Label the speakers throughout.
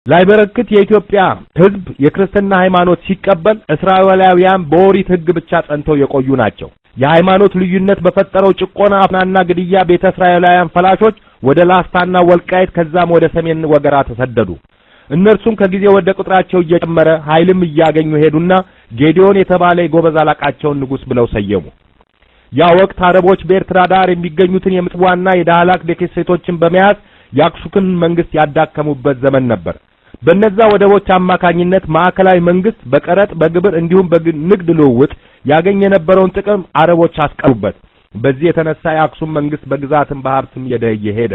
Speaker 1: ላይበረክት የኢትዮጵያ ሕዝብ የክርስትና ሃይማኖት ሲቀበል እስራኤላውያን በኦሪት ሕግ ብቻ ጸንተው የቆዩ ናቸው። የሃይማኖት ልዩነት በፈጠረው ጭቆናና ግድያ ቤተ እስራኤላውያን ፈላሾች ወደ ላስታና ወልቃይት ከዛም ወደ ሰሜን ወገራ ተሰደዱ። እነርሱም ከጊዜ ወደ ቁጥራቸው እየጨመረ ኃይልም እያገኙ ሄዱና ጌዲዮን የተባለ የጎበዝ አለቃቸውን ንጉስ ብለው ሰየሙ። ያ ወቅት አረቦች በኤርትራ ዳር የሚገኙትን የምጽዋና የዳህላክ ደሴቶችን በመያዝ የአክሱምን መንግስት ያዳከሙበት ዘመን ነበር። በነዛ ወደቦች አማካኝነት ማዕከላዊ መንግስት በቀረጥ በግብር እንዲሁም በንግድ ልውውጥ ያገኘ የነበረውን ጥቅም አረቦች አስቀሩበት። በዚህ የተነሳ የአክሱም መንግስት በግዛትም በሀብትም እየደኸየ ሄደ።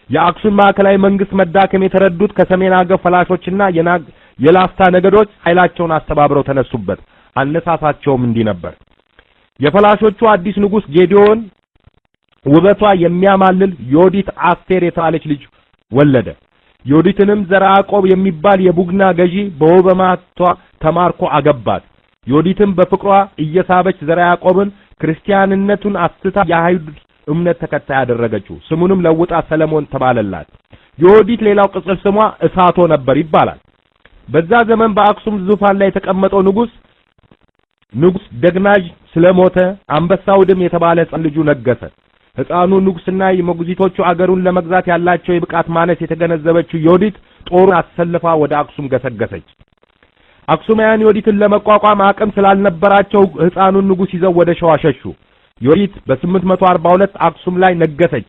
Speaker 1: የአክሱም ማዕከላዊ መንግስት መዳከም የተረዱት ከሰሜን አገር ፈላሾችና የላስታ ነገዶች ኃይላቸውን አስተባብረው ተነሱበት። አነሳሳቸውም እንዲህ ነበር። የፈላሾቹ አዲስ ንጉስ ጌዲዮን ውበቷ የሚያማልል ዮዲት አስቴር የተባለች ልጅ ወለደ። ዮዲትንም ዘርዓ ያዕቆብ የሚባል የቡግና ገዢ በውበቷ ተማርኮ አገባት። ዮዲትም በፍቅሯ እየሳበች ዘርዓ ያዕቆብን ክርስቲያንነቱን አስተታ የአይሁድ እምነት ተከታይ ያደረገችው። ስሙንም ለውጣ ሰለሞን ተባለላት። ዮዲት ሌላው ቅጽል ስሟ እሳቶ ነበር ይባላል። በዛ ዘመን በአክሱም ዙፋን ላይ የተቀመጠው ንጉስ ደግናዥ ስለሞተ አንበሳው ድም የተባለ ሕፃን ልጁ ነገሰ። ሕፃኑ ንጉስና የሞግዚቶቹ አገሩን ለመግዛት ያላቸው የብቃት ማነስ የተገነዘበችው ዮዲት ጦሩን አሰልፋ ወደ አክሱም ገሰገሰች። አክሱማውያን ዮዲትን ለመቋቋም አቅም ስላልነበራቸው ሕፃኑን ንጉስ ይዘው ወደ ሸዋ ሸሹ። ዮዲት በ842 አክሱም ላይ ነገሰች።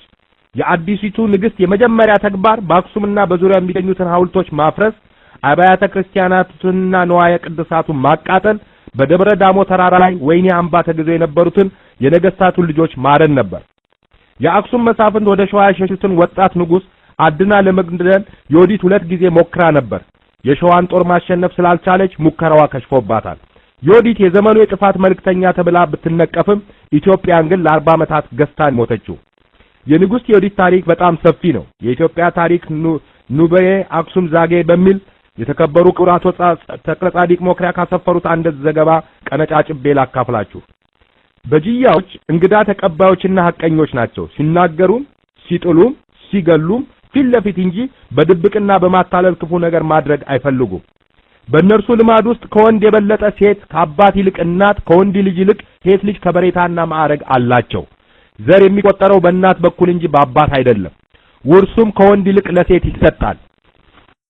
Speaker 1: የአዲሲቱ ንግስት የመጀመሪያ ተግባር በአክሱምና በዙሪያው የሚገኙትን ሐውልቶች ማፍረስ፣ አብያተ ክርስቲያናቱንና ንዋየ ቅድሳቱን ማቃጠል፣ በደብረ ዳሞ ተራራ ላይ ወይኔ አምባ ተገዘው የነበሩትን የነገስታቱን ልጆች ማረን ነበር። የአክሱም መሳፍንት ወደ ሸዋ የሸሹትን ወጣት ንጉስ አድና ለመግደል ዮዲት 2 ጊዜ ሞክራ ነበር። የሸዋን ጦር ማሸነፍ ስላልቻለች ሙከራዋ ከሽፎባታል። ዮዲት የዘመኑ የጥፋት መልእክተኛ ተብላ ብትነቀፍም ኢትዮጵያን ግን ለ40 ዓመታት ገዝታ ሞተችው። የንጉስ ዮዲት ታሪክ በጣም ሰፊ ነው። የኢትዮጵያ ታሪክ ኑበዬ አክሱም ዛጌ በሚል የተከበሩ ክቡር አቶ ተክለ ጻዲቅ ሞክሪያ ካሰፈሩት አንድ ዘገባ ቀነጫጭቤ ላካፍላችሁ። በጅያዎች እንግዳ ተቀባዮችና ሐቀኞች ናቸው። ሲናገሩም ሲጥሉም ሲገሉም ፊት ለፊት እንጂ በድብቅና በማታለል ክፉ ነገር ማድረግ አይፈልጉም። በእነርሱ ልማድ ውስጥ ከወንድ የበለጠ ሴት፣ ከአባት ይልቅ እናት፣ ከወንድ ልጅ ይልቅ ሴት ልጅ ከበሬታና ማዕረግ አላቸው። ዘር የሚቆጠረው በእናት በኩል እንጂ በአባት አይደለም። ውርሱም ከወንድ ይልቅ ለሴት ይሰጣል።